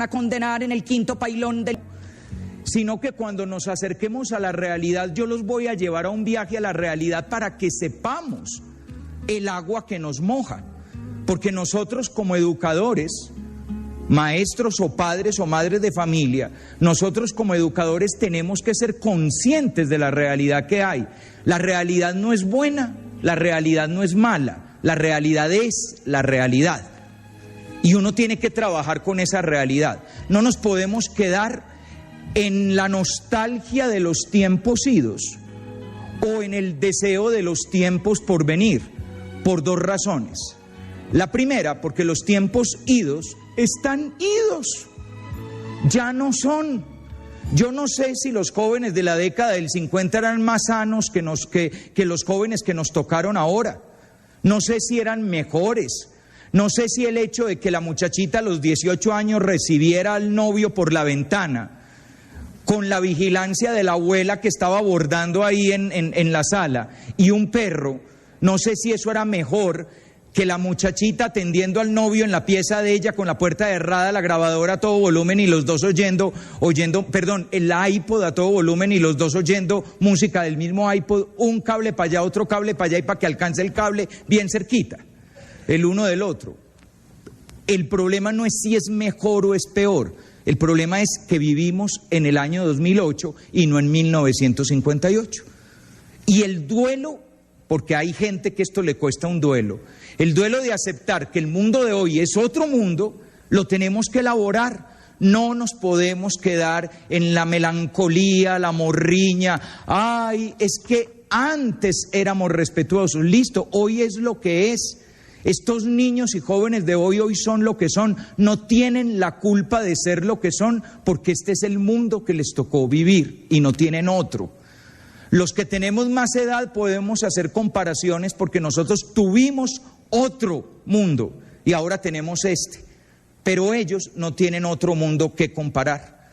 a condenar en el quinto pailón del... Sino que cuando nos acerquemos a la realidad, yo los voy a llevar a un viaje a la realidad para que sepamos el agua que nos moja. Porque nosotros como educadores, maestros o padres o madres de familia, nosotros como educadores tenemos que ser conscientes de la realidad que hay. La realidad no es buena, la realidad no es mala, la realidad es la realidad. Y uno tiene que trabajar con esa realidad. No nos podemos quedar en la nostalgia de los tiempos idos o en el deseo de los tiempos por venir, por dos razones. La primera, porque los tiempos idos están idos, ya no son. Yo no sé si los jóvenes de la década del 50 eran más sanos que los jóvenes que nos tocaron ahora. No sé si eran mejores. No sé si el hecho de que la muchachita a los 18 años recibiera al novio por la ventana, con la vigilancia de la abuela que estaba bordando ahí en la sala, y un perro, no sé si eso era mejor que la muchachita atendiendo al novio en la pieza de ella con la puerta cerrada, la grabadora a todo volumen y los dos oyendo, el iPod a todo volumen y los dos oyendo música del mismo iPod, un cable para allá, otro cable para allá y para que alcance el cable bien cerquita, el uno del otro. El problema no es si es mejor o es peor, el problema es que vivimos en el año 2008 y no en 1958. Y el duelo, porque hay gente que esto le cuesta un duelo, el duelo de aceptar que el mundo de hoy es otro mundo, lo tenemos que elaborar. No nos podemos quedar en la melancolía, la morriña. Ay, es que antes éramos respetuosos. Listo, hoy es lo que es. Estos niños y jóvenes de hoy son lo que son. No tienen la culpa de ser lo que son, porque este es el mundo que les tocó vivir y no tienen otro. Los que tenemos más edad podemos hacer comparaciones porque nosotros tuvimos otro mundo y ahora tenemos este, pero ellos no tienen otro mundo que comparar.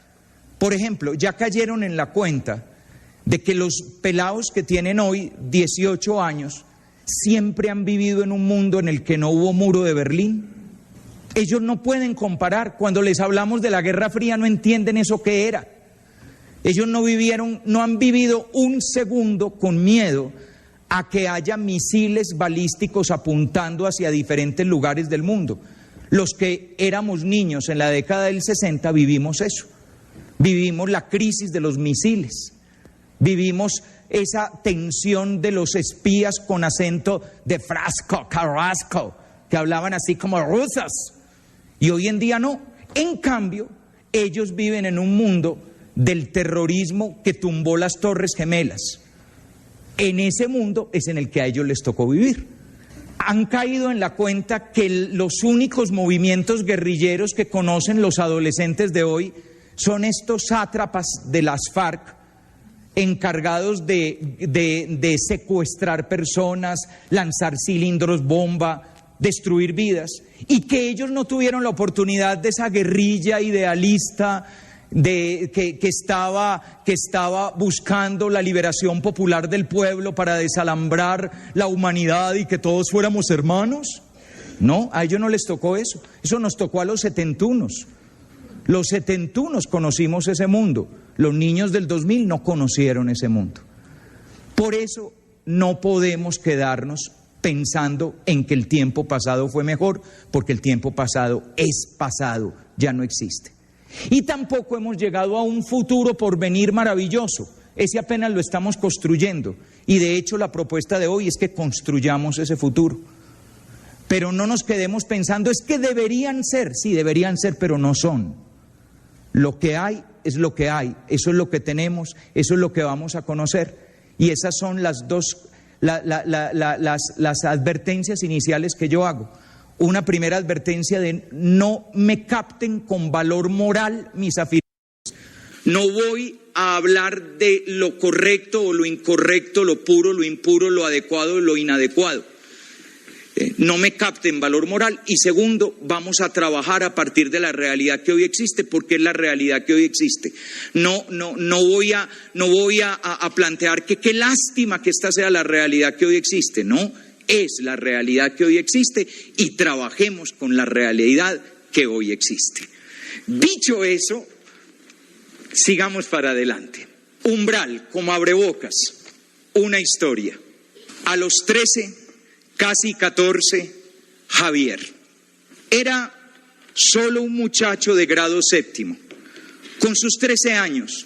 Por ejemplo, ya cayeron en la cuenta de que los pelados que tienen hoy 18 años siempre han vivido en un mundo en el que no hubo muro de Berlín. Ellos no pueden comparar. Cuando les hablamos de la Guerra Fría no entienden eso que era. Ellos no han vivido un segundo con miedo a que haya misiles balísticos apuntando hacia diferentes lugares del mundo. Los que éramos niños en la década del 60 vivimos eso. Vivimos la crisis de los misiles. Vivimos esa tensión de los espías con acento de Frasco, Carrasco, que hablaban así como rusas. Y hoy en día no. En cambio, ellos viven en un mundo del terrorismo que tumbó las Torres Gemelas. En ese mundo es en el que a ellos les tocó vivir. Han caído en la cuenta que los únicos movimientos guerrilleros que conocen los adolescentes de hoy son estos sátrapas de las FARC, encargados de secuestrar personas, lanzar cilindros bomba, destruir vidas, y que ellos no tuvieron la oportunidad de esa guerrilla idealista que estaba buscando la liberación popular del pueblo para desalambrar la humanidad y que todos fuéramos hermanos. No, a ellos no les tocó eso. Eso nos tocó a los setentunos. Los setentunos conocimos ese mundo. Los niños del 2000 no conocieron ese mundo. Por eso no podemos quedarnos pensando en que el tiempo pasado fue mejor, porque el tiempo pasado es pasado, ya no existe. Y tampoco hemos llegado a un futuro por venir maravilloso. Ese apenas lo estamos construyendo. Y de hecho la propuesta de hoy es que construyamos ese futuro. Pero no nos quedemos pensando, es que deberían ser. Sí, deberían ser, pero no son. Lo que hay es lo que hay. Eso es lo que tenemos, eso es lo que vamos a conocer. Y esas son las las advertencias iniciales que yo hago. Una primera advertencia de no me capten con valor moral mis afirmaciones. No voy a hablar de lo correcto o lo incorrecto, lo puro, lo impuro, lo adecuado o lo inadecuado. No me capten valor moral. Y segundo, vamos a trabajar a partir de la realidad que hoy existe, porque es la realidad que hoy existe. No voy a plantear que qué lástima que esta sea la realidad que hoy existe, no. Es la realidad que hoy existe y trabajemos con la realidad que hoy existe. Dicho eso, sigamos para adelante. Umbral, como abrebocas, una historia. A los 13, casi 14, Javier. Era solo un muchacho de grado séptimo, con sus 13 años,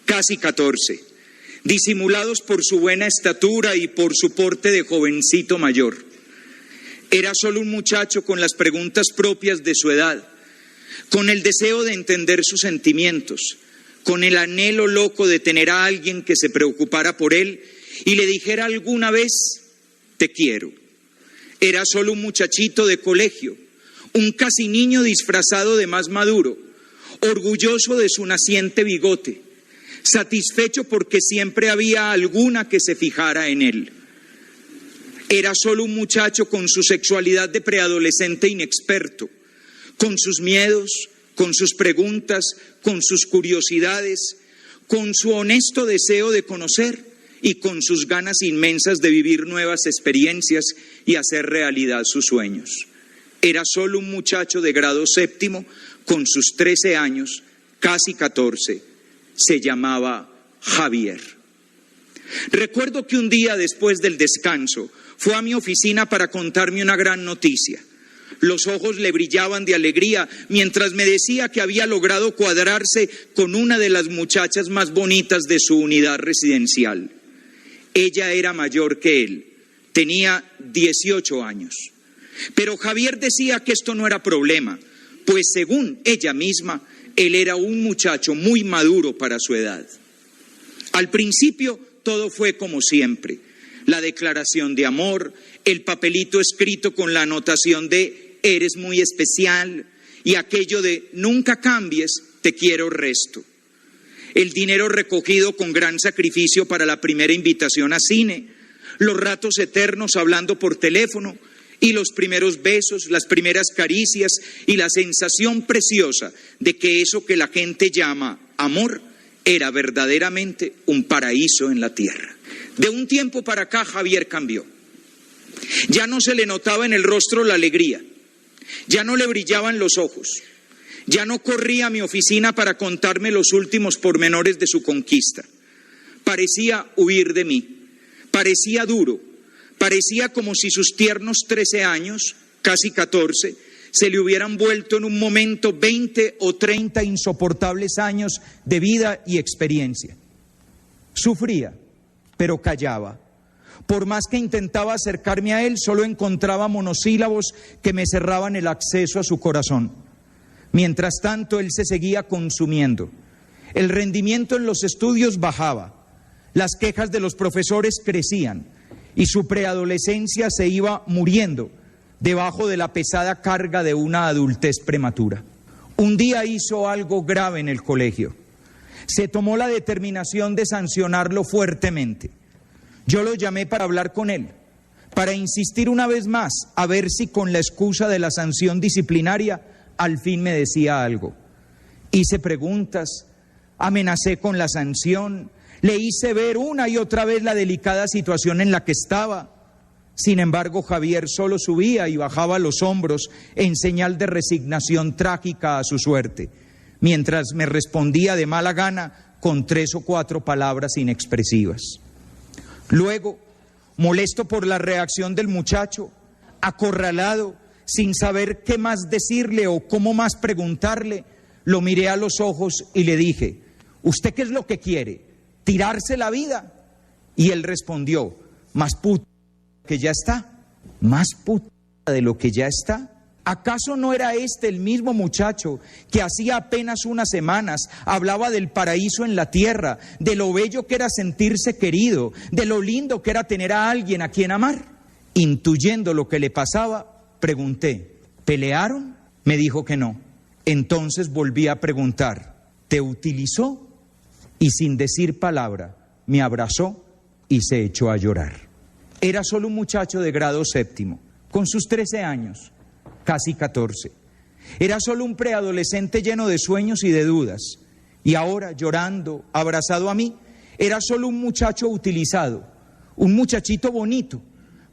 casi 14, disimulados por su buena estatura y por su porte de jovencito mayor. Era solo un muchacho con las preguntas propias de su edad, con el deseo de entender sus sentimientos, con el anhelo loco de tener a alguien que se preocupara por él y le dijera alguna vez, te quiero. Era solo un muchachito de colegio, un casi niño disfrazado de más maduro, orgulloso de su naciente bigote, satisfecho porque siempre había alguna que se fijara en él. Era solo un muchacho con su sexualidad de preadolescente inexperto, con sus miedos, con sus preguntas, con sus curiosidades, con su honesto deseo de conocer y con sus ganas inmensas de vivir nuevas experiencias y hacer realidad sus sueños. Era solo un muchacho de grado séptimo, con sus 13 años, casi 14, se llamaba Javier. Recuerdo que un día después del descanso fue a mi oficina para contarme una gran noticia. Los ojos le brillaban de alegría mientras me decía que había logrado cuadrarse con una de las muchachas más bonitas de su unidad residencial. Ella era mayor que él, tenía 18 años. Pero Javier decía que esto no era problema, pues según ella misma, él era un muchacho muy maduro para su edad. Al principio todo fue como siempre, la declaración de amor, el papelito escrito con la anotación de eres muy especial y aquello de nunca cambies, te quiero resto. El dinero recogido con gran sacrificio para la primera invitación a cine, los ratos eternos hablando por teléfono y los primeros besos, las primeras caricias y la sensación preciosa de que eso que la gente llama amor era verdaderamente un paraíso en la tierra. De un tiempo para acá Javier cambió. Ya no se le notaba en el rostro la alegría, ya no le brillaban los ojos, ya no corría a mi oficina para contarme los últimos pormenores de su conquista. Parecía huir de mí, parecía duro, parecía como si sus tiernos 13 años, casi 14, se le hubieran vuelto en un momento 20 o 30 insoportables años de vida y experiencia. Sufría, pero callaba. Por más que intentaba acercarme a él, solo encontraba monosílabos que me cerraban el acceso a su corazón. Mientras tanto, él se seguía consumiendo. El rendimiento en los estudios bajaba, las quejas de los profesores crecían y su preadolescencia se iba muriendo debajo de la pesada carga de una adultez prematura. Un día hizo algo grave en el colegio. Se tomó la determinación de sancionarlo fuertemente. Yo lo llamé para hablar con él, para insistir una vez más, a ver si con la excusa de la sanción disciplinaria al fin me decía algo. Hice preguntas, amenacé con la sanción, le hice ver una y otra vez la delicada situación en la que estaba. Sin embargo, Javier solo subía y bajaba los hombros en señal de resignación trágica a su suerte, mientras me respondía de mala gana con 3 o 4 palabras inexpresivas. Luego, molesto por la reacción del muchacho, acorralado, sin saber qué más decirle o cómo más preguntarle, lo miré a los ojos y le dije, ¿usted qué es lo que quiere? ¿Tirarse la vida? Y él respondió, más puta que ya está, más puta de lo que ya está. ¿Acaso no era este el mismo muchacho que hacía apenas unas semanas hablaba del paraíso en la tierra, de lo bello que era sentirse querido, de lo lindo que era tener a alguien a quien amar? Intuyendo lo que le pasaba, pregunté, ¿pelearon? Me dijo que no. Entonces volví a preguntar, ¿te utilizó? Y sin decir palabra, me abrazó y se echó a llorar. Era solo un muchacho de grado séptimo, con sus 13 años. Casi 14. Era solo un preadolescente lleno de sueños y de dudas. Y ahora, llorando, abrazado a mí, era solo un muchacho utilizado, un muchachito bonito,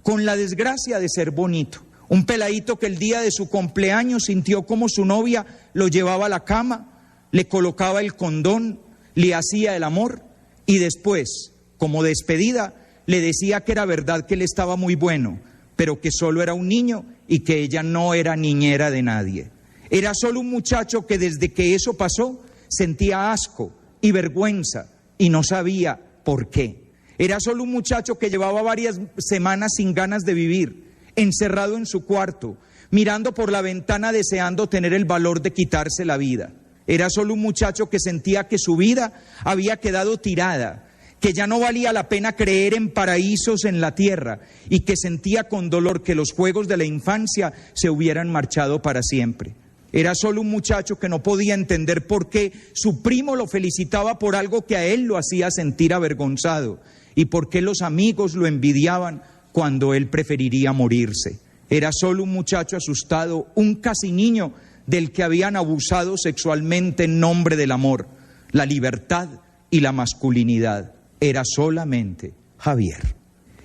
con la desgracia de ser bonito, Un peladito que el día de su cumpleaños sintió como su novia lo llevaba a la cama, le colocaba el condón, le hacía el amor y después, como despedida, le decía que era verdad que él estaba muy bueno, pero que solo era un niño y que ella no era niñera de nadie. Era solo un muchacho que desde que eso pasó sentía asco y vergüenza y no sabía por qué. Era solo un muchacho que llevaba varias semanas sin ganas de vivir, encerrado en su cuarto, mirando por la ventana deseando tener el valor de quitarse la vida. Era solo un muchacho que sentía que su vida había quedado tirada, que ya no valía la pena creer en paraísos en la tierra y que sentía con dolor que los juegos de la infancia se hubieran marchado para siempre. Era solo un muchacho que no podía entender por qué su primo lo felicitaba por algo que a él lo hacía sentir avergonzado y por qué los amigos lo envidiaban cuando él preferiría morirse. Era solo un muchacho asustado, un casi niño del que habían abusado sexualmente en nombre del amor, la libertad y la masculinidad. Era solamente Javier.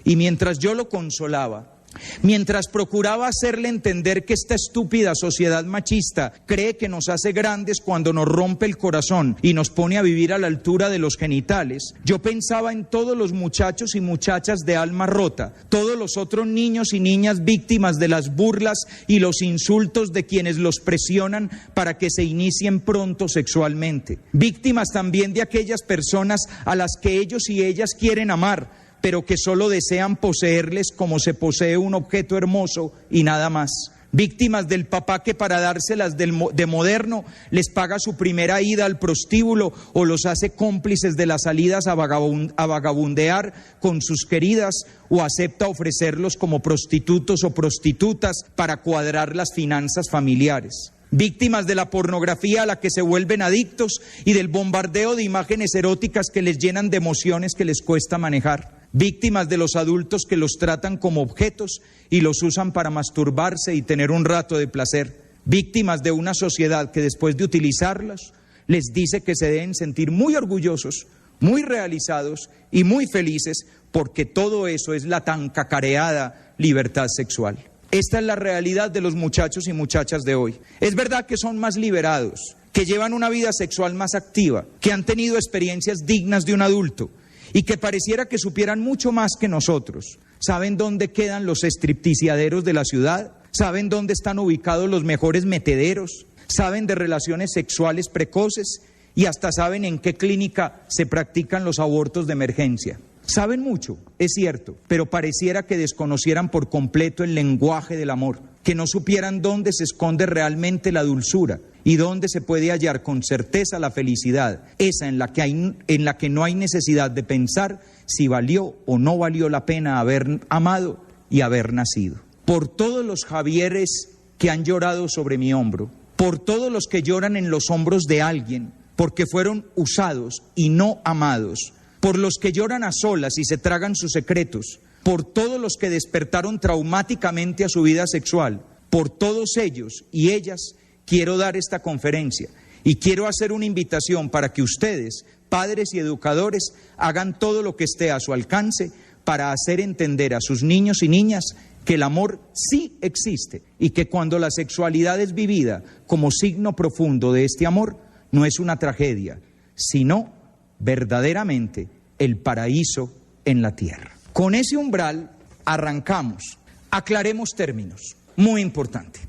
Y mientras yo lo consolaba, mientras procuraba hacerle entender que esta estúpida sociedad machista cree que nos hace grandes cuando nos rompe el corazón y nos pone a vivir a la altura de los genitales, yo pensaba en todos los muchachos y muchachas de alma rota, todos los otros niños y niñas víctimas de las burlas y los insultos de quienes los presionan para que se inicien pronto sexualmente, víctimas también de aquellas personas a las que ellos y ellas quieren amar, pero que solo desean poseerles como se posee un objeto hermoso y nada más. Víctimas del papá que para dárselas de moderno les paga su primera ida al prostíbulo o los hace cómplices de las salidas a vagabundear con sus queridas o acepta ofrecerlos como prostitutos o prostitutas para cuadrar las finanzas familiares. Víctimas de la pornografía a la que se vuelven adictos y del bombardeo de imágenes eróticas que les llenan de emociones que les cuesta manejar. Víctimas de los adultos que los tratan como objetos y los usan para masturbarse y tener un rato de placer. Víctimas de una sociedad que después de utilizarlos les dice que se deben sentir muy orgullosos, muy realizados y muy felices porque todo eso es la tan cacareada libertad sexual. Esta es la realidad de los muchachos y muchachas de hoy. Es verdad que son más liberados, que llevan una vida sexual más activa, que han tenido experiencias dignas de un adulto y que pareciera que supieran mucho más que nosotros. ¿Saben dónde quedan los stripticiaderos de la ciudad? ¿Saben dónde están ubicados los mejores metederos? ¿Saben de relaciones sexuales precoces? Y hasta saben en qué clínica se practican los abortos de emergencia. Saben mucho, es cierto, pero pareciera que desconocieran por completo el lenguaje del amor, que no supieran dónde se esconde realmente la dulzura y dónde se puede hallar con certeza la felicidad, esa en la que no hay necesidad de pensar si valió o no valió la pena haber amado y haber nacido. Por todos los Javieres que han llorado sobre mi hombro, por todos los que lloran en los hombros de alguien, porque fueron usados y no amados, por los que lloran a solas y se tragan sus secretos, por todos los que despertaron traumáticamente a su vida sexual, por todos ellos y ellas quiero dar esta conferencia y quiero hacer una invitación para que ustedes, padres y educadores, hagan todo lo que esté a su alcance para hacer entender a sus niños y niñas que el amor sí existe y que cuando la sexualidad es vivida como signo profundo de este amor, no es una tragedia, sino verdaderamente el paraíso en la tierra. Con ese umbral arrancamos. Aclaremos términos, muy importante.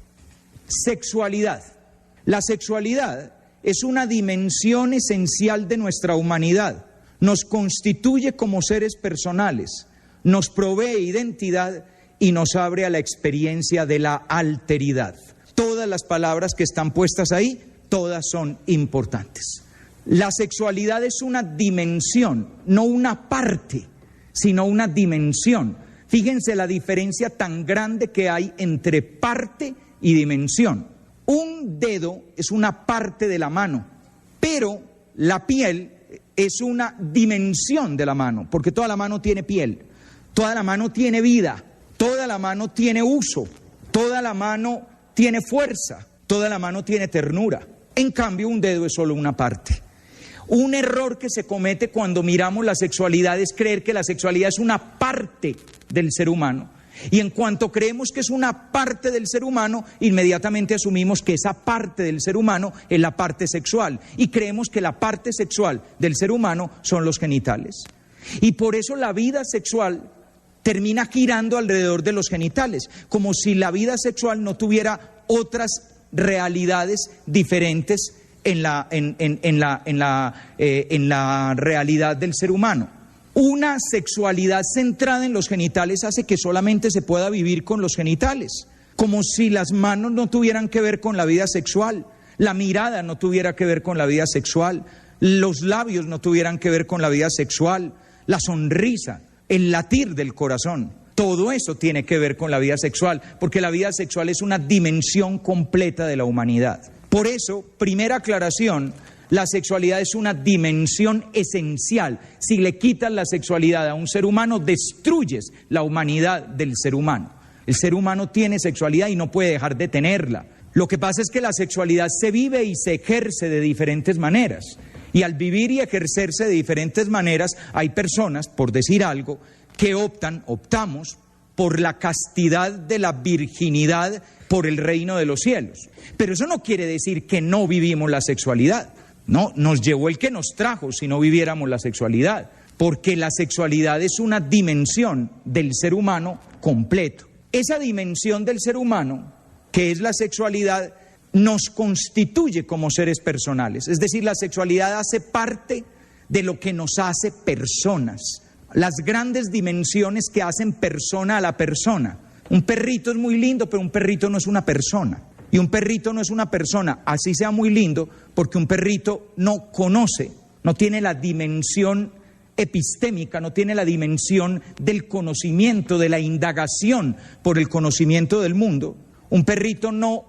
Sexualidad. La sexualidad es una dimensión esencial de nuestra humanidad. Nos constituye como seres personales, nos provee identidad y nos abre a la experiencia de la alteridad. Todas las palabras que están puestas ahí, todas son importantes. La sexualidad es una dimensión, no una parte, sino una dimensión. Fíjense la diferencia tan grande que hay entre parte y dimensión. Un dedo es una parte de la mano, pero la piel es una dimensión de la mano, porque toda la mano tiene piel, toda la mano tiene vida, toda la mano tiene uso, toda la mano tiene fuerza, toda la mano tiene ternura. En cambio, un dedo es solo una parte. Un error que se comete cuando miramos la sexualidad es creer que la sexualidad es una parte del ser humano Y en cuanto creemos que es una parte del ser humano, inmediatamente asumimos que esa parte del ser humano es la parte sexual. Y creemos que la parte sexual del ser humano son los genitales. Y por eso la vida sexual termina girando alrededor de los genitales, como si la vida sexual no tuviera otras realidades diferentes en la realidad del ser humano. Una sexualidad centrada en los genitales hace que solamente se pueda vivir con los genitales, como si las manos no tuvieran que ver con la vida sexual, la mirada no tuviera que ver con la vida sexual, los labios no tuvieran que ver con la vida sexual, la sonrisa, el latir del corazón. Todo eso tiene que ver con la vida sexual, porque la vida sexual es una dimensión completa de la humanidad. Por eso, primera aclaración, la sexualidad es una dimensión esencial. Si le quitas la sexualidad a un ser humano, destruyes la humanidad del ser humano. El ser humano tiene sexualidad y no puede dejar de tenerla. Lo que pasa es que la sexualidad se vive y se ejerce de diferentes maneras. Y al vivir y ejercerse de diferentes maneras, hay personas, por decir algo, que optamos por la castidad de la virginidad por el reino de los cielos. Pero eso no quiere decir que no vivimos la sexualidad. No, nos llevó el que nos trajo si no viviéramos la sexualidad. Porque la sexualidad es una dimensión del ser humano completo. Esa dimensión del ser humano, que es la sexualidad, nos constituye como seres personales. Es decir, la sexualidad hace parte de lo que nos hace personas. Las grandes dimensiones que hacen persona a la persona. Un perrito es muy lindo, pero un perrito no es una persona. Y un perrito no es una persona, así sea muy lindo, porque un perrito no conoce, no tiene la dimensión epistémica, no tiene la dimensión del conocimiento, de la indagación por el conocimiento del mundo. Un perrito no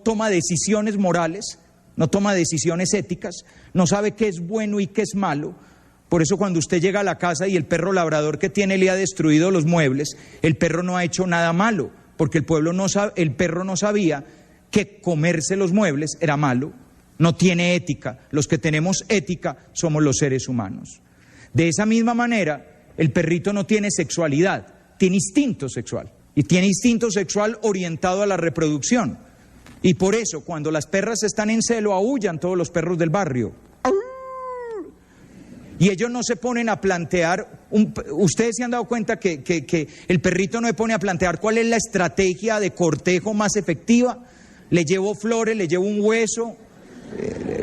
toma decisiones morales, no toma decisiones éticas, no sabe qué es bueno y qué es malo. Por eso cuando usted llega a la casa y el perro labrador que tiene le ha destruido los muebles, el perro no ha hecho nada malo, porque el perro no sabía que comerse los muebles era malo, no tiene ética. Los que tenemos ética somos los seres humanos. De esa misma manera, el perrito no tiene sexualidad, tiene instinto sexual. Y tiene instinto sexual orientado a la reproducción. Y por eso, cuando las perras están en celo, aúllan todos los perros del barrio. Y ellos no se ponen a plantear, ustedes se han dado cuenta que el perrito no se pone a plantear cuál es la estrategia de cortejo más efectiva. Le llevo flores, le llevo un hueso,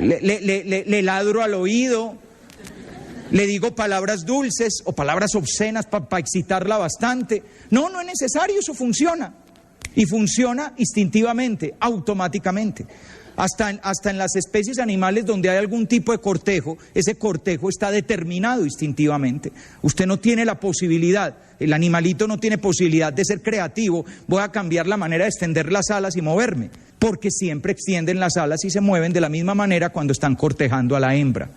le ladro al oído, le digo palabras dulces o palabras obscenas para excitarla bastante. No es necesario, eso funciona. Y funciona instintivamente, automáticamente. Hasta en las especies animales donde hay algún tipo de cortejo, ese cortejo está determinado instintivamente. Usted no tiene la posibilidad, el animalito no tiene posibilidad de ser creativo, voy a cambiar la manera de extender las alas y moverme, porque siempre extienden las alas y se mueven de la misma manera cuando están cortejando a la hembra.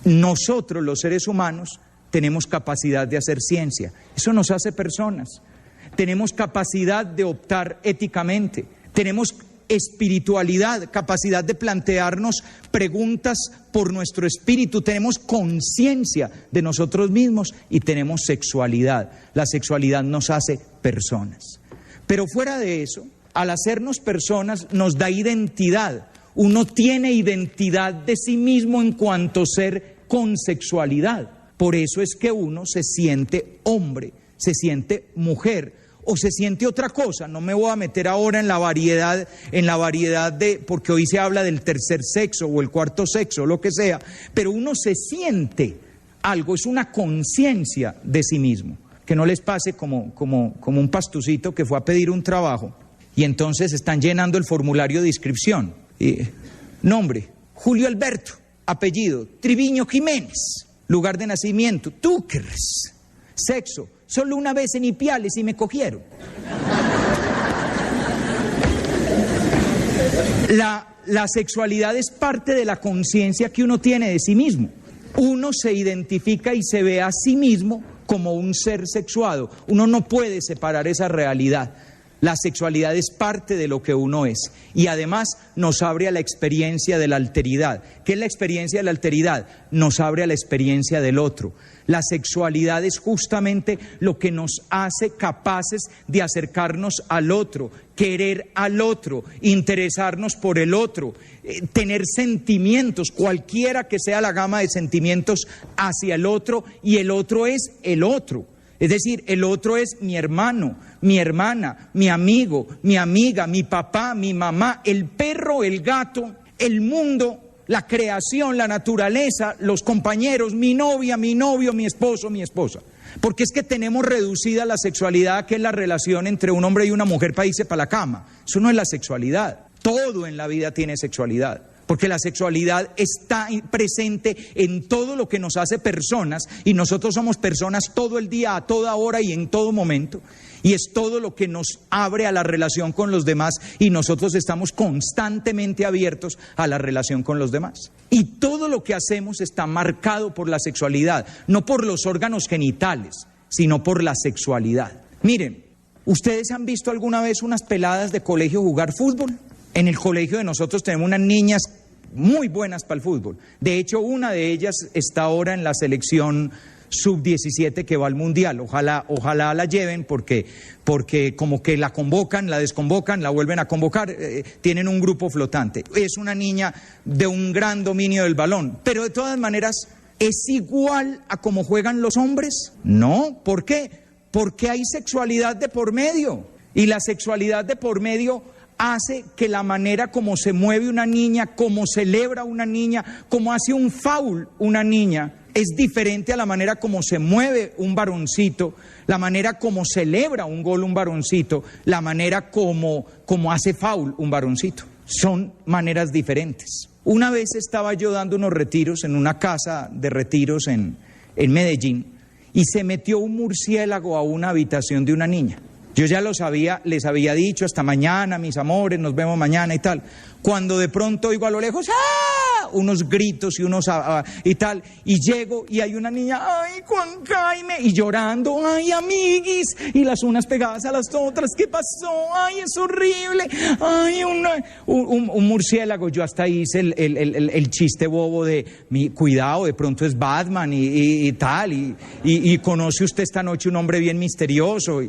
Nosotros, los seres humanos, tenemos capacidad de hacer ciencia, eso nos hace personas. Tenemos capacidad de optar éticamente, tenemos espiritualidad, capacidad de plantearnos preguntas por nuestro espíritu, tenemos conciencia de nosotros mismos y tenemos sexualidad. La sexualidad nos hace personas. Pero fuera de eso, al hacernos personas nos da identidad. Uno tiene identidad de sí mismo en cuanto ser con sexualidad. Por eso es que uno se siente hombre, se siente mujer, o se siente otra cosa. No me voy a meter ahora en la variedad de, porque hoy se habla del tercer sexo o el cuarto sexo, lo que sea, pero uno se siente algo, es una conciencia de sí mismo. Que no les pase como un pastucito que fue a pedir un trabajo y entonces están llenando el formulario de inscripción. Nombre, Julio Alberto, apellido, Triviño Jiménez, lugar de nacimiento, Túquers, sexo, solo una vez en Ipiales y me cogieron. La sexualidad es parte de la conciencia que uno tiene de sí mismo. Uno se identifica y se ve a sí mismo como un ser sexuado. Uno no puede separar esa realidad. La sexualidad es parte de lo que uno es. Y además nos abre a la experiencia de la alteridad. ¿Qué es la experiencia de la alteridad? Nos abre a la experiencia del otro. La sexualidad es justamente lo que nos hace capaces de acercarnos al otro, querer al otro, interesarnos por el otro, tener sentimientos, cualquiera que sea la gama de sentimientos hacia el otro, y el otro es el otro. Es decir, el otro es mi hermano, mi hermana, mi amigo, mi amiga, mi papá, mi mamá, el perro, el gato, el mundo, la creación, la naturaleza, los compañeros, mi novia, mi novio, mi esposo, mi esposa. Porque es que tenemos reducida la sexualidad, que es la relación entre un hombre y una mujer para irse para la cama. Eso no es la sexualidad. Todo en la vida tiene sexualidad. Porque la sexualidad está presente en todo lo que nos hace personas, y nosotros somos personas todo el día, a toda hora y en todo momento. Y es todo lo que nos abre a la relación con los demás, y nosotros estamos constantemente abiertos a la relación con los demás. Y todo lo que hacemos está marcado por la sexualidad, no por los órganos genitales, sino por la sexualidad. Miren, ¿ustedes han visto alguna vez unas peladas de colegio jugar fútbol? En el colegio de nosotros tenemos unas niñas muy buenas para el fútbol. De hecho, una de ellas está ahora en la selección sub-17 que va al Mundial. Ojalá la lleven porque como que la convocan, la desconvocan, la vuelven a convocar, tienen un grupo flotante. Es una niña de un gran dominio del balón, pero de todas maneras, ¿es igual a cómo juegan los hombres? No, ¿por qué? Porque hay sexualidad de por medio, y la sexualidad de por medio hace que la manera como se mueve una niña, como celebra una niña, como hace un foul una niña, es diferente a la manera como se mueve un varoncito, la manera como celebra un gol un varoncito, la manera como hace foul un varoncito. Son maneras diferentes. Una vez estaba yo dando unos retiros en una casa de retiros en Medellín, y se metió un murciélago a una habitación de una niña. Yo ya les había dicho, hasta mañana, mis amores, nos vemos mañana y tal. Cuando de pronto oigo a lo lejos, ¡ah!, unos gritos y tal, y llego y hay una niña, ¡ay, Juan Jaime!, y llorando, ¡ay, amiguis!, y las unas pegadas a las otras, ¿qué pasó? ¡Ay, es horrible! ¡Ay, un murciélago! Yo hasta hice el chiste bobo de, cuidado, de pronto es Batman y tal, y conoce usted esta noche un hombre bien misterioso.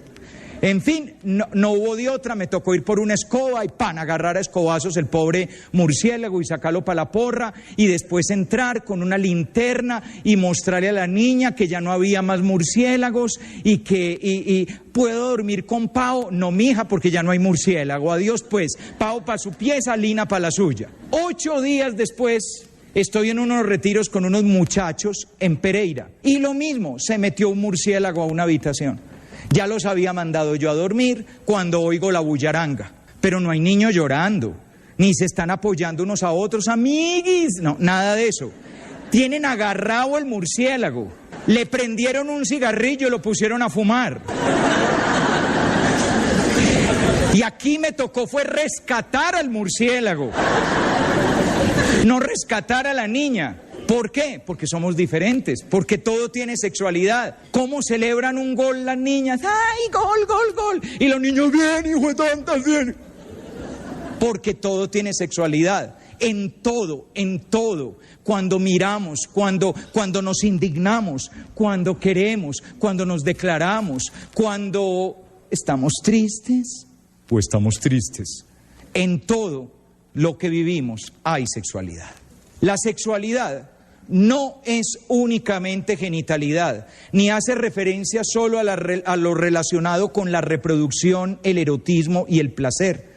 En fin, no hubo de otra, me tocó ir por una escoba y agarrar a escobazos el pobre murciélago y sacarlo para la porra, y después entrar con una linterna y mostrarle a la niña que ya no había más murciélagos y ¿puedo dormir con Pao? No, mija, porque ya no hay murciélago. Adiós pues, Pao para su pieza, Lina para la suya. 8 días después estoy en unos retiros con unos muchachos en Pereira, y lo mismo, se metió un murciélago a una habitación. Ya los había mandado yo a dormir cuando oigo la bullaranga, pero no hay niños llorando, ni se están apoyando unos a otros, amiguis, no, nada de eso. Tienen agarrado el murciélago, le prendieron un cigarrillo y lo pusieron a fumar. Y aquí me tocó fue rescatar al murciélago, no rescatar a la niña. ¿Por qué? Porque somos diferentes, porque todo tiene sexualidad. ¿Cómo celebran un gol las niñas? ¡Ay, gol, gol, gol! Y los niños, bien, hijo de tantas, bien. Porque todo tiene sexualidad. En todo, cuando miramos, cuando nos indignamos, cuando queremos, cuando nos declaramos, cuando estamos tristes o estamos tristes. En todo lo que vivimos hay sexualidad. La sexualidad no es únicamente genitalidad, ni hace referencia solo a lo relacionado con la reproducción, el erotismo y el placer.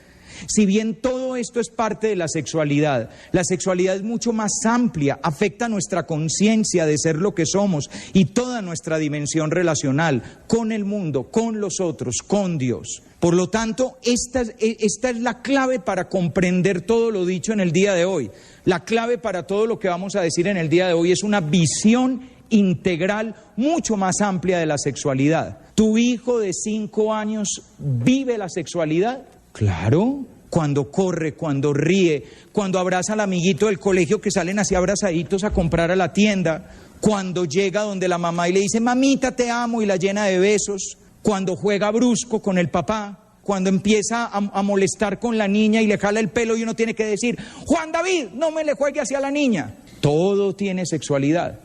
Si bien todo esto es parte de la sexualidad es mucho más amplia, afecta nuestra conciencia de ser lo que somos y toda nuestra dimensión relacional con el mundo, con los otros, con Dios. Por lo tanto, esta es la clave para comprender todo lo dicho en el día de hoy. La clave para todo lo que vamos a decir en el día de hoy es una visión integral mucho más amplia de la sexualidad. ¿Tu hijo de 5 años vive la sexualidad? Claro, cuando corre, cuando ríe, cuando abraza al amiguito del colegio que salen así abrazaditos a comprar a la tienda, cuando llega donde la mamá y le dice, mamita te amo, y la llena de besos, cuando juega brusco con el papá, cuando empieza a molestar con la niña y le jala el pelo y uno tiene que decir, Juan David, no me le juegue hacia la niña. Todo tiene sexualidad.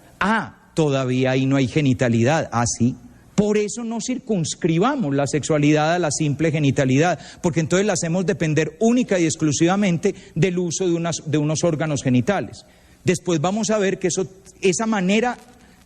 Todavía ahí no hay genitalidad. Sí. Por eso no circunscribamos la sexualidad a la simple genitalidad, porque entonces la hacemos depender única y exclusivamente del uso de unos órganos genitales. Después vamos a ver que esa manera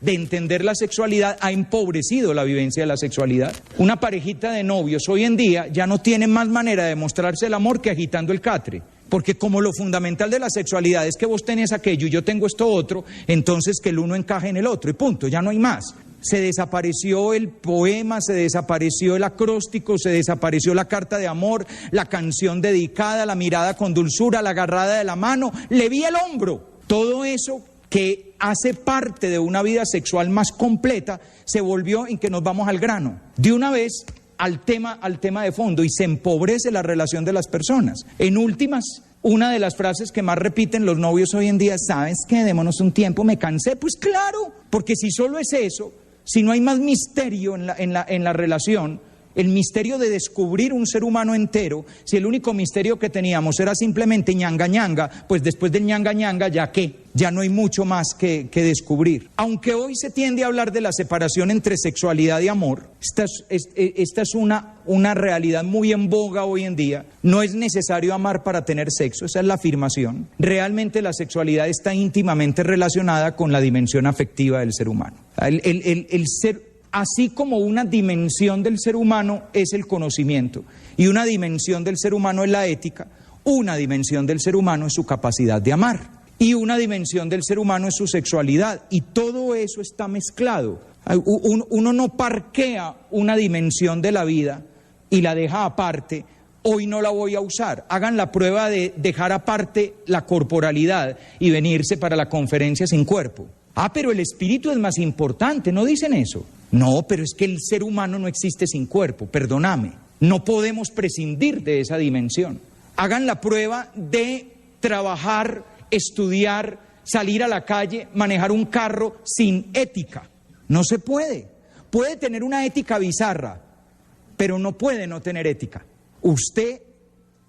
de entender la sexualidad ha empobrecido la vivencia de la sexualidad. Una parejita de novios hoy en día ya no tiene más manera de mostrarse el amor que agitando el catre. Porque como lo fundamental de la sexualidad es que vos tenés aquello y yo tengo esto otro, entonces que el uno encaje en el otro y punto, ya no hay más. Se desapareció el poema, se desapareció el acróstico, se desapareció la carta de amor, la canción dedicada, la mirada con dulzura, la agarrada de la mano, le vi el hombro. Todo eso que hace parte de una vida sexual más completa se volvió en que nos vamos al grano. De una vez al tema de fondo y se empobrece la relación de las personas. En últimas, una de las frases que más repiten los novios hoy en día, ¿sabes qué? Démonos un tiempo, me cansé. Pues claro, porque si solo es eso, si no hay más misterio en la relación, el misterio de descubrir un ser humano entero, si el único misterio que teníamos era simplemente ñanga ñanga, pues después del ñanga ñanga, ¿ya qué? Ya no hay mucho más que descubrir. Aunque hoy se tiende a hablar de la separación entre sexualidad y amor, esta es una realidad muy en boga hoy en día. No es necesario amar para tener sexo, esa es la afirmación. Realmente la sexualidad está íntimamente relacionada con la dimensión afectiva del ser humano. El ser... Así como una dimensión del ser humano es el conocimiento y una dimensión del ser humano es la ética, una dimensión del ser humano es su capacidad de amar y una dimensión del ser humano es su sexualidad y todo eso está mezclado. Uno no parquea una dimensión de la vida y la deja aparte. Hoy no la voy a usar. Hagan la prueba de dejar aparte la corporalidad y venirse para la conferencia sin cuerpo. Pero el espíritu es más importante, ¿no dicen eso? No, pero es que el ser humano no existe sin cuerpo, perdóname. No podemos prescindir de esa dimensión. Hagan la prueba de trabajar, estudiar, salir a la calle, manejar un carro sin ética. No se puede. Puede tener una ética bizarra, pero no puede no tener ética. Usted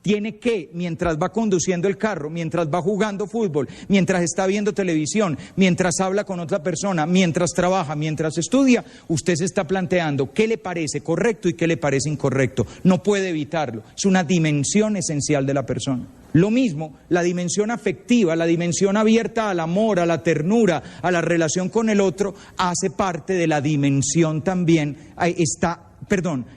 tiene que, mientras va conduciendo el carro, mientras va jugando fútbol, mientras está viendo televisión, mientras habla con otra persona, mientras trabaja, mientras estudia, usted se está planteando qué le parece correcto y qué le parece incorrecto. No puede evitarlo. Es una dimensión esencial de la persona. Lo mismo, la dimensión afectiva, la dimensión abierta al amor, a la ternura, a la relación con el otro, hace parte de la dimensión también,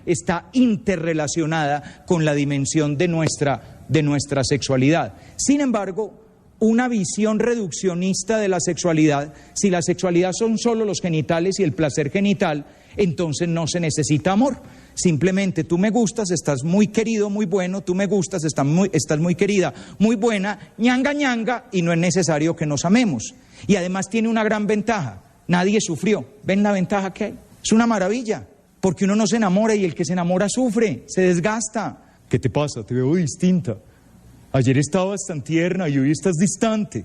está interrelacionada con la dimensión de nuestra sexualidad. Sin embargo, una visión reduccionista de la sexualidad, si la sexualidad son solo los genitales y el placer genital, entonces no se necesita amor. Simplemente tú me gustas, estás muy querido, muy bueno, tú me gustas, estás muy querida, muy buena, ñanga ñanga, y no es necesario que nos amemos. Y además tiene una gran ventaja, nadie sufrió. ¿Ven la ventaja que hay? Es una maravilla. Porque uno no se enamora y el que se enamora sufre, se desgasta. ¿Qué te pasa? Te veo distinta. Ayer estabas tan tierna y hoy estás distante.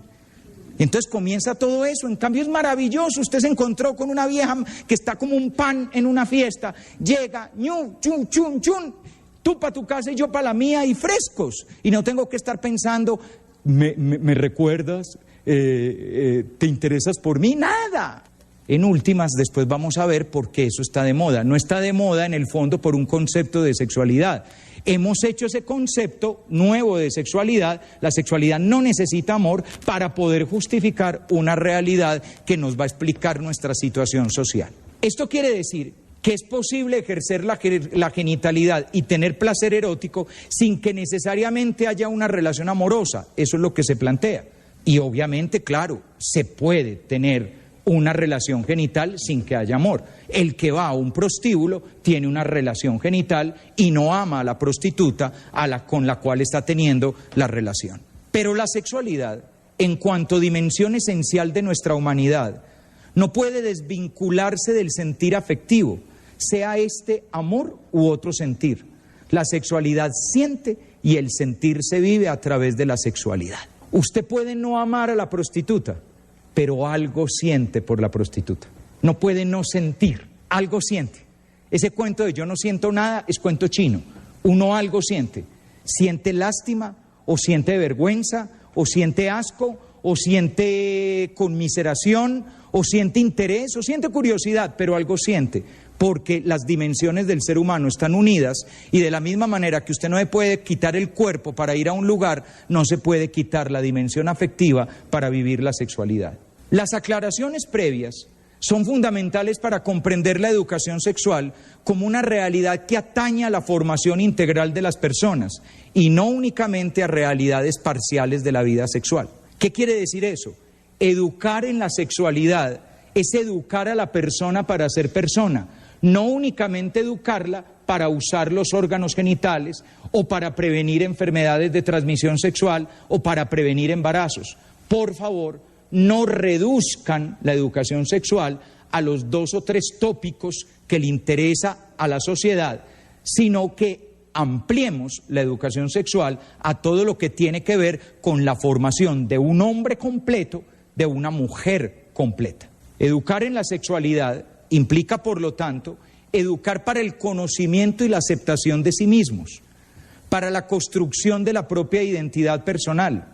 Y entonces comienza todo eso. En cambio es maravilloso. Usted se encontró con una vieja que está como un pan en una fiesta. Llega, ñu, chun, chun, chun. Tú para tu casa y yo para la mía y frescos. Y no tengo que estar pensando, ¿me recuerdas? ¿Te interesas por mí? Nada. En últimas, después vamos a ver por qué eso está de moda. No está de moda en el fondo por un concepto de sexualidad. Hemos hecho ese concepto nuevo de sexualidad. La sexualidad no necesita amor para poder justificar una realidad que nos va a explicar nuestra situación social. Esto quiere decir que es posible ejercer la genitalidad y tener placer erótico sin que necesariamente haya una relación amorosa. Eso es lo que se plantea. Y obviamente, claro, se puede tener una relación genital sin que haya amor. El que va a un prostíbulo tiene una relación genital y no ama a la prostituta con la cual está teniendo la relación. Pero la sexualidad, en cuanto dimensión esencial de nuestra humanidad, no puede desvincularse del sentir afectivo, sea este amor u otro sentir. La sexualidad siente y el sentir se vive a través de la sexualidad. Usted puede no amar a la prostituta, pero algo siente por la prostituta. No puede no sentir, algo siente. Ese cuento de yo no siento nada es cuento chino. Uno algo siente. Siente lástima, o siente vergüenza, o siente asco, o siente conmiseración, o siente interés, o siente curiosidad, pero algo siente, porque las dimensiones del ser humano están unidas, y de la misma manera que usted no se puede quitar el cuerpo para ir a un lugar, no se puede quitar la dimensión afectiva para vivir la sexualidad. Las aclaraciones previas son fundamentales para comprender la educación sexual como una realidad que atañe a la formación integral de las personas y no únicamente a realidades parciales de la vida sexual. ¿Qué quiere decir eso? Educar en la sexualidad es educar a la persona para ser persona, no únicamente educarla para usar los órganos genitales o para prevenir enfermedades de transmisión sexual o para prevenir embarazos. Por favor, no reduzcan la educación sexual a los 2 o 3 tópicos que le interesa a la sociedad, sino que ampliemos la educación sexual a todo lo que tiene que ver con la formación de un hombre completo, de una mujer completa. Educar en la sexualidad implica, por lo tanto, educar para el conocimiento y la aceptación de sí mismos, para la construcción de la propia identidad personal,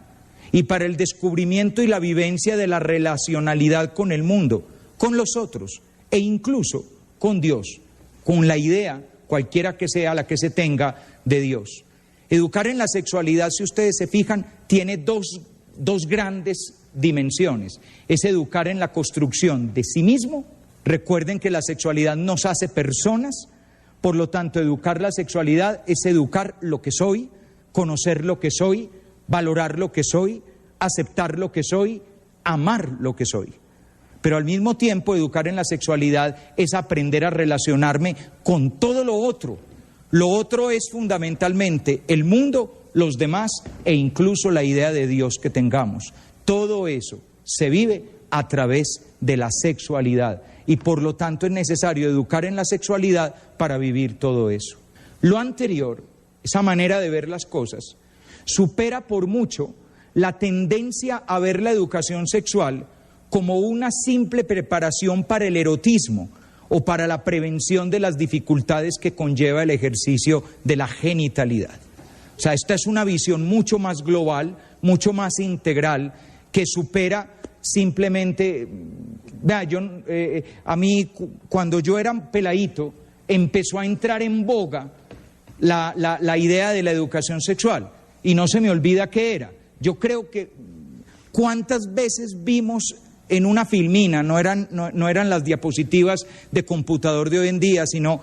y para el descubrimiento y la vivencia de la relacionalidad con el mundo, con los otros e incluso con Dios, con la idea, cualquiera que sea la que se tenga, de Dios. Educar en la sexualidad, si ustedes se fijan, tiene dos grandes dimensiones. Es educar en la construcción de sí mismo. Recuerden que la sexualidad nos hace personas, por lo tanto, educar la sexualidad es educar lo que soy, conocer lo que soy, valorar lo que soy, aceptar lo que soy, amar lo que soy. Pero al mismo tiempo, educar en la sexualidad es aprender a relacionarme con todo lo otro. Lo otro es fundamentalmente el mundo, los demás e incluso la idea de Dios que tengamos. Todo eso se vive a través de la sexualidad y por lo tanto es necesario educar en la sexualidad para vivir todo eso. Lo anterior, esa manera de ver las cosas, supera por mucho la tendencia a ver la educación sexual como una simple preparación para el erotismo o para la prevención de las dificultades que conlleva el ejercicio de la genitalidad. O sea, esta es una visión mucho más global, mucho más integral, que supera simplemente... Vea, a mí, cuando yo era peladito, empezó a entrar en boga la idea de la educación sexual. Y no se me olvida qué era. Yo creo que cuántas veces vimos en una filmina, no eran las diapositivas de computador de hoy en día, sino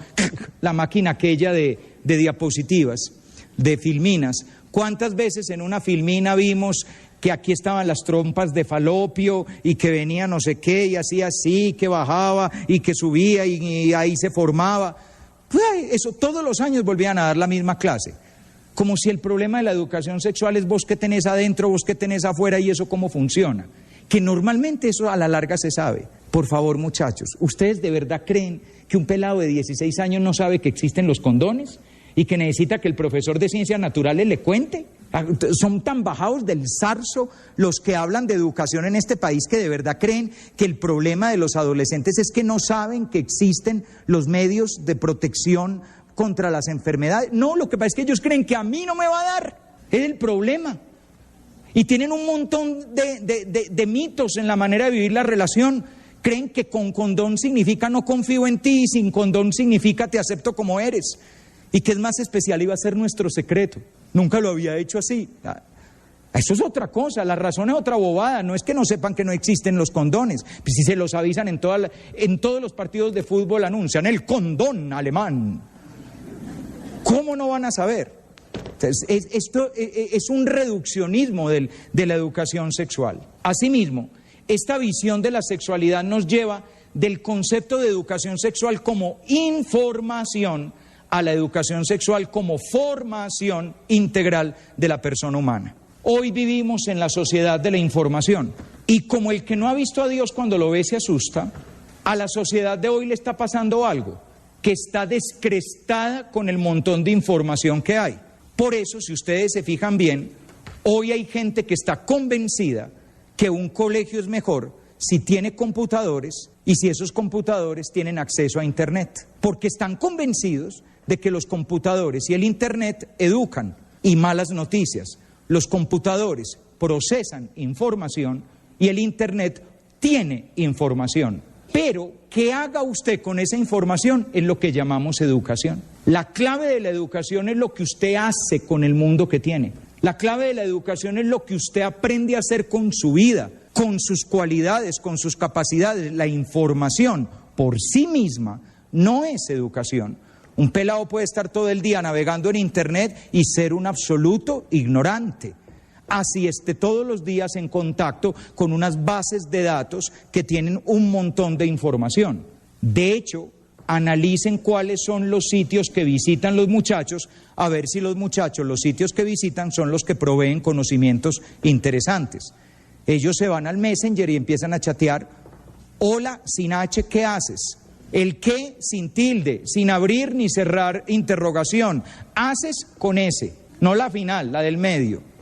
la máquina aquella de diapositivas, de filminas. ¿Cuántas veces en una filmina vimos que aquí estaban las trompas de falopio y que venía no sé qué y hacía así, que bajaba y que subía y ahí se formaba? Eso todos los años volvían a dar la misma clase. Como si el problema de la educación sexual es vos que tenés adentro, vos que tenés afuera y eso cómo funciona. Que normalmente eso a la larga se sabe. Por favor, muchachos, ¿ustedes de verdad creen que un pelado de 16 años no sabe que existen los condones y que necesita que el profesor de ciencias naturales le cuente? Son tan bajados del zarzo los que hablan de educación en este país que de verdad creen que el problema de los adolescentes es que no saben que existen los medios de protección contra las enfermedades. No, lo que pasa es que ellos creen que a mí no me va a dar. Es el problema. Y tienen un montón de mitos en la manera de vivir la relación. Creen que con condón significa no confío en ti y sin condón significa te acepto como eres. Y que es más especial iba a ser nuestro secreto. Nunca lo había hecho así. Eso es otra cosa, la razón es otra bobada. No es que no sepan que no existen los condones. Pues si se los avisan en todos los partidos de fútbol anuncian el condón alemán. ¿Cómo no van a saber? Entonces, esto es un reduccionismo de la educación sexual. Asimismo, esta visión de la sexualidad nos lleva del concepto de educación sexual como información a la educación sexual como formación integral de la persona humana. Hoy vivimos en la sociedad de la información y como el que no ha visto a Dios cuando lo ve se asusta, a la sociedad de hoy le está pasando algo, que está descrestada con el montón de información que hay. Por eso, si ustedes se fijan bien, hoy hay gente que está convencida que un colegio es mejor si tiene computadores y si esos computadores tienen acceso a Internet. Porque están convencidos de que los computadores y el Internet educan y malas noticias. Los computadores procesan información y el Internet tiene información. Pero, ¿qué haga usted con esa información? Es lo que llamamos educación. La clave de la educación es lo que usted hace con el mundo que tiene. La clave de la educación es lo que usted aprende a hacer con su vida, con sus cualidades, con sus capacidades. La información por sí misma no es educación. Un pelado puede estar todo el día navegando en Internet y ser un absoluto ignorante. Así esté todos los días en contacto con unas bases de datos que tienen un montón de información. De hecho, analicen cuáles son los sitios que visitan los muchachos, a ver si los muchachos, los sitios que visitan son los que proveen conocimientos interesantes. Ellos se van al Messenger y empiezan a chatear. Hola, sin H, ¿qué haces? El qué sin tilde, sin abrir ni cerrar interrogación. Haces con S, no la final, la del medio.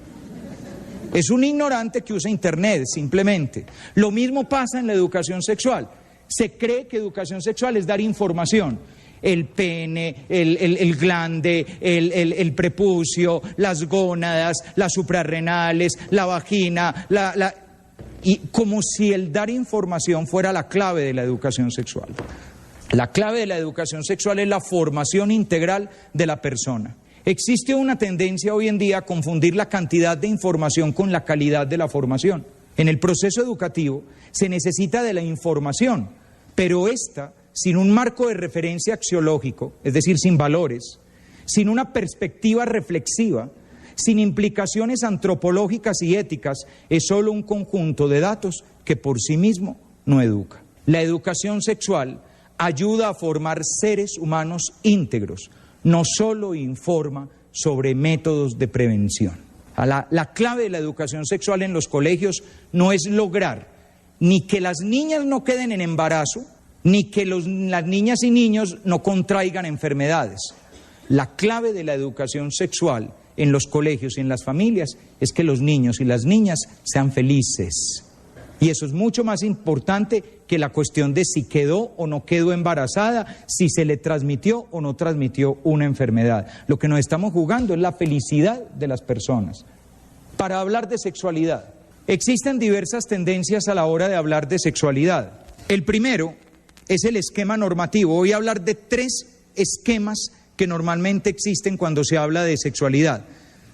Es un ignorante que usa Internet, simplemente. Lo mismo pasa en la educación sexual. Se cree que educación sexual es dar información. El pene, el glande, el prepucio, las gónadas, las suprarrenales, la vagina, y como si el dar información fuera la clave de la educación sexual. La clave de la educación sexual es la formación integral de la persona. Existe una tendencia hoy en día a confundir la cantidad de información con la calidad de la formación. En el proceso educativo se necesita de la información, pero esta, sin un marco de referencia axiológico, es decir, sin valores, sin una perspectiva reflexiva, sin implicaciones antropológicas y éticas, es solo un conjunto de datos que por sí mismo no educa. La educación sexual ayuda a formar seres humanos íntegros, no solo informa sobre métodos de prevención. La clave de la educación sexual en los colegios no es lograr ni que las niñas no queden en embarazo, ni que las niñas y niños no contraigan enfermedades. La clave de la educación sexual en los colegios y en las familias es que los niños y las niñas sean felices. Y eso es mucho más importante que la cuestión de si quedó o no quedó embarazada, si se le transmitió o no transmitió una enfermedad. Lo que nos estamos jugando es la felicidad de las personas. Para hablar de sexualidad, existen diversas tendencias a la hora de hablar de sexualidad. El primero es el esquema normativo. Voy a hablar de 3 esquemas que normalmente existen cuando se habla de sexualidad.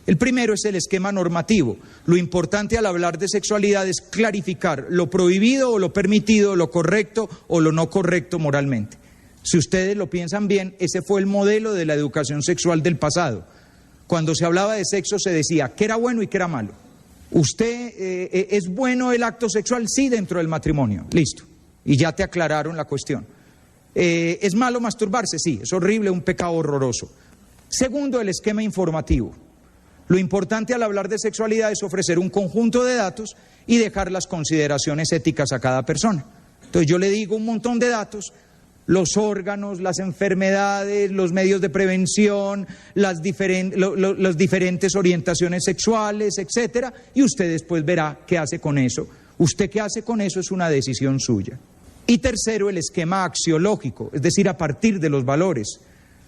El primero es el esquema normativo. Lo importante al hablar de sexualidad es clarificar lo prohibido o lo permitido, lo correcto o lo no correcto moralmente. Si ustedes lo piensan bien, ese fue el modelo de la educación sexual del pasado. Cuando se hablaba de sexo se decía qué era bueno y qué era malo. ¿Es bueno el acto sexual? Sí, dentro del matrimonio. Listo. Y ya te aclararon la cuestión. ¿Es malo masturbarse? Sí, es horrible, un pecado horroroso. Segundo, el esquema informativo. Lo importante al hablar de sexualidad es ofrecer un conjunto de datos y dejar las consideraciones éticas a cada persona. Entonces yo le digo un montón de datos, los órganos, las enfermedades, los medios de prevención, las diferentes orientaciones sexuales, etcétera, y usted después verá qué hace con eso. Usted qué hace con eso es una decisión suya. Y tercero, el esquema axiológico, es decir, a partir de los valores.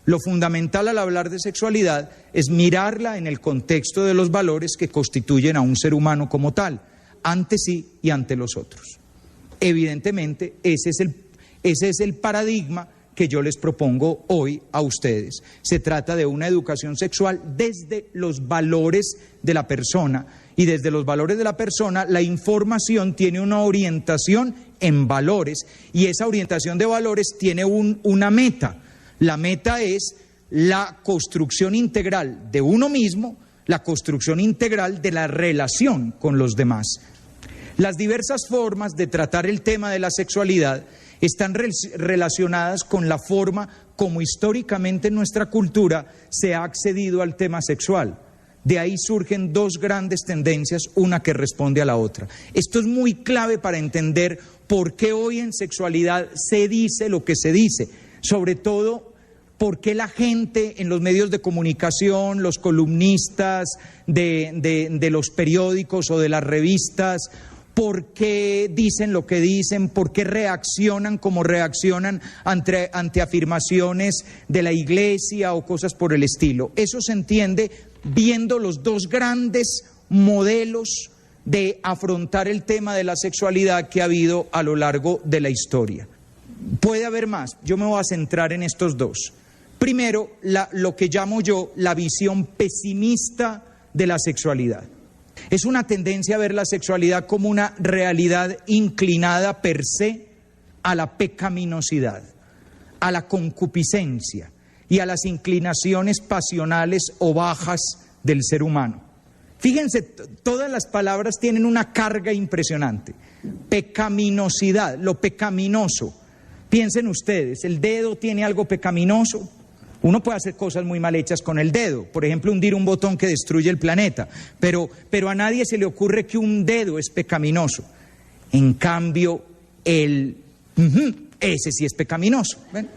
Lo fundamental al hablar de sexualidad es mirarla en el contexto de los valores que constituyen a un ser humano como tal, ante sí y ante los otros. Evidentemente, ese es el paradigma que yo les propongo hoy a ustedes. Se trata de una educación sexual desde los valores de la persona, y desde los valores de la persona la información tiene una orientación en valores, y esa orientación de valores tiene una meta. La meta es la construcción integral de uno mismo, la construcción integral de la relación con los demás. Las diversas formas de tratar el tema de la sexualidad están relacionadas con la forma como históricamente en nuestra cultura se ha accedido al tema sexual. De ahí surgen 2 grandes tendencias, una que responde a la otra. Esto es muy clave para entender por qué hoy en sexualidad se dice lo que se dice, sobre todo por qué la gente en los medios de comunicación, los columnistas de los periódicos o de las revistas, por qué dicen lo que dicen, por qué reaccionan como reaccionan ante afirmaciones de la iglesia o cosas por el estilo. Eso se entiende viendo los dos grandes modelos de afrontar el tema de la sexualidad que ha habido a lo largo de la historia. Puede haber más, yo me voy a centrar en estos dos. Primero, lo que llamo yo la visión pesimista de la sexualidad. Es una tendencia a ver la sexualidad como una realidad inclinada per se a la pecaminosidad, a la concupiscencia y a las inclinaciones pasionales o bajas del ser humano. Fíjense, todas las palabras tienen una carga impresionante. Pecaminosidad, lo pecaminoso. Piensen ustedes, ¿el dedo tiene algo pecaminoso? Uno puede hacer cosas muy mal hechas con el dedo, por ejemplo, hundir un botón que destruye el planeta, pero a nadie se le ocurre que un dedo es pecaminoso. En cambio, ese sí es pecaminoso. ¿Ven?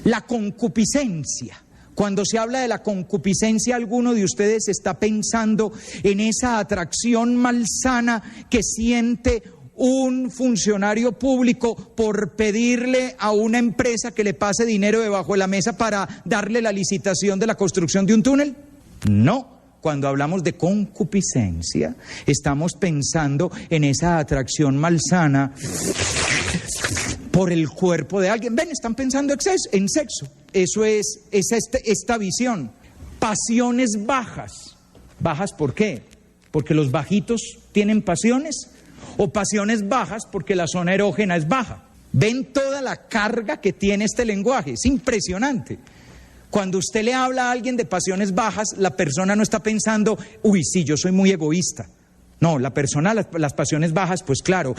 La concupiscencia. Cuando se habla de la concupiscencia, alguno de ustedes está pensando en esa atracción malsana que siente un funcionario público por pedirle a una empresa que le pase dinero debajo de la mesa para darle la licitación de la construcción de un túnel. No, cuando hablamos de concupiscencia, estamos pensando en esa atracción malsana por el cuerpo de alguien. Ven, están pensando en sexo. Eso es esta visión. Pasiones bajas. ¿Bajas por qué? ¿Porque los bajitos tienen pasiones? ¿O pasiones bajas porque la zona erógena es baja? ¿Ven toda la carga que tiene este lenguaje? Es impresionante. Cuando usted le habla a alguien de pasiones bajas, la persona no está pensando, uy, sí, yo soy muy egoísta. No, la persona, las pasiones bajas, pues claro,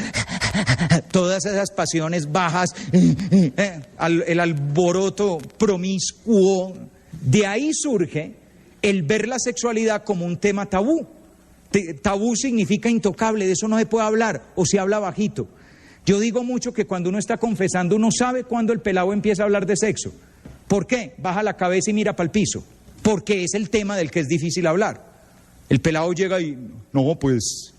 todas esas pasiones bajas, el alboroto promiscuo, de ahí surge el ver la sexualidad como un tema tabú. Tabú significa intocable, de eso no se puede hablar, o se habla bajito. Yo digo mucho que cuando uno está confesando, uno sabe cuándo el pelado empieza a hablar de sexo. ¿Por qué? Baja la cabeza y mira para el piso. Porque es el tema del que es difícil hablar. El pelado llega y, no, pues,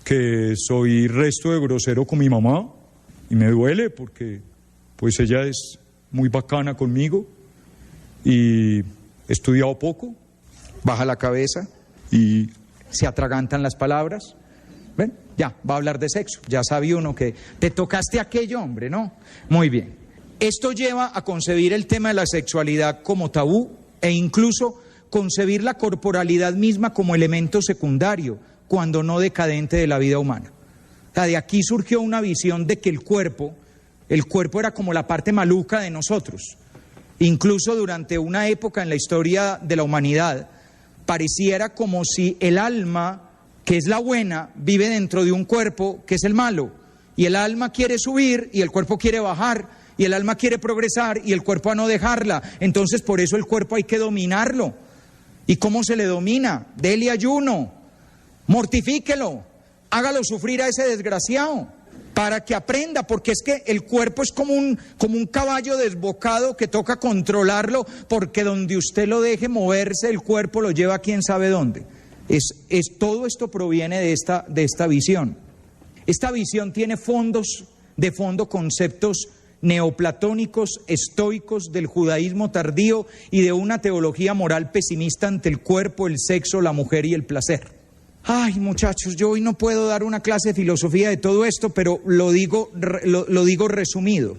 que soy resto de grosero con mi mamá, y me duele porque, pues, ella es muy bacana conmigo, y he estudiado poco. Baja la cabeza y se atragantan las palabras. ¿Ven? Ya, va a hablar de sexo. Ya sabe uno que te tocaste a aquello, hombre, ¿no? Muy bien. Esto lleva a concebir el tema de la sexualidad como tabú e incluso concebir la corporalidad misma como elemento secundario, cuando no decadente de la vida humana. O sea, de aquí surgió una visión de que el cuerpo era como la parte maluca de nosotros. Incluso durante una época en la historia de la humanidad, pareciera como si el alma, que es la buena, vive dentro de un cuerpo que es el malo. Y el alma quiere subir y el cuerpo quiere bajar. Y el alma quiere progresar y el cuerpo a no dejarla. Entonces por eso el cuerpo hay que dominarlo. ¿Y cómo se le domina? Dele ayuno, mortifíquelo, hágalo sufrir a ese desgraciado para que aprenda, porque es que el cuerpo es como un caballo desbocado que toca controlarlo, porque donde usted lo deje moverse, el cuerpo lo lleva a quién sabe dónde. Todo esto proviene de esta visión. Esta visión tiene de fondo conceptos neoplatónicos, estoicos, del judaísmo tardío y de una teología moral pesimista ante el cuerpo, el sexo, la mujer y el placer. Ay, muchachos, yo hoy no puedo dar una clase de filosofía de todo esto, pero lo digo resumido.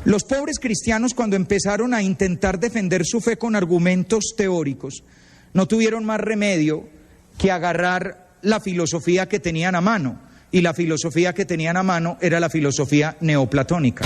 Los pobres cristianos, cuando empezaron a intentar defender su fe con argumentos teóricos, no tuvieron más remedio que agarrar la filosofía que tenían a mano. Y la filosofía que tenían a mano era la filosofía neoplatónica.